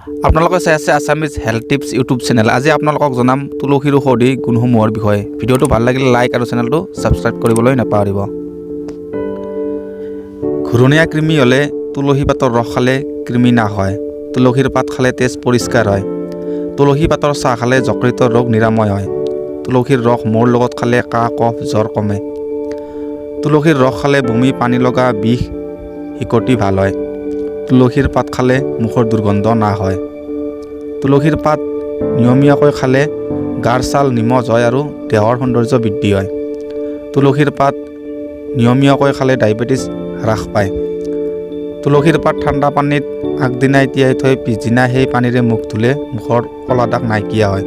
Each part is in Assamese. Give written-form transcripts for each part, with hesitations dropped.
আপোনালোকে চাই আছে Assamese health tips YouTube channel. আজি আপোনালোকক জনাম তুলসীৰ ঔষধি গুণসমূহৰ বিষয়ে। ভিডিঅ'টো ভাল লাগিলে লাইক আৰু চেনেলটো ছাবস্ক্ৰাইব কৰিবলৈ নাপাহৰিব। ঘূৰণীয়া কৃমি হ'লে তুলসী পাতৰ ৰস খালে কৃমি নাশ হয়। তুলসীৰ পাত খালে তেজ পৰিষ্কাৰ হয়। তুলসী পাতৰ চাহ খালে যকৃত ৰোগ নিৰাময় হয়। তুলসীৰ ৰস মৌৰ লগত খালে কাহ কফ জ্বৰ কমে। তুলসীৰ ৰস খালে বমি পানী লগা বিষ হিকটি ভাল হয়। তুলসীৰ পাত খালে মুখৰ দুৰ্গন্ধ নাশ হয়। তুলসীৰ পাত নিয়মীয়াকৈ খালে গাৰ ছাল নিমজ হয় আৰু দেহৰ সৌন্দৰ্য বৃদ্ধি হয়। তুলসীৰ পাত নিয়মীয়াকৈ খালে ডায়েবেটিছ হ্ৰাস পায়। তুলসীৰ পাত ঠাণ্ডা পানীত আগদিনাই তিয়াই থৈ পিছদিনা সেই পানীৰে মুখ ধুলে মুখৰ ক'লা দাগ নাইকিয়া হয়।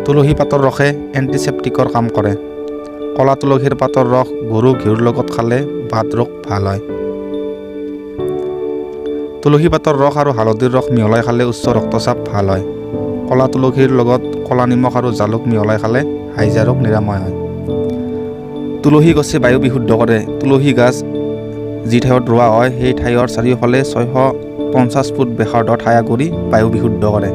তুলসী পাতৰ ৰসে এণ্টিছেপ্টিকৰ কাম কৰে। ক'লা তুলসীৰ পাতৰ ৰস গৰু ঘিউৰ লগত খালে বাত ৰোগ ভাল হয়। তুলসী পাতৰ ৰস আৰু হালধিৰ ৰস মিহলাই খালে উচ্চ ৰক্তচাপ ভাল হয়। ক'লা তুলসীৰ লগত ক'লা নিমখ আৰু জালুক মিহলাই খালে হাইজা ৰোগ নিৰাময় হয়। তুলসী গছে বায়ু বিশুদ্ধ কৰে। তুলসী গাছ যি ঠাইত ৰোৱা হয় সেই ঠাইৰ চাৰিওফালে 650 ফুট ব্যাসাৰ্ধ ঠায়া কৰি বায়ু বিশুদ্ধ কৰে।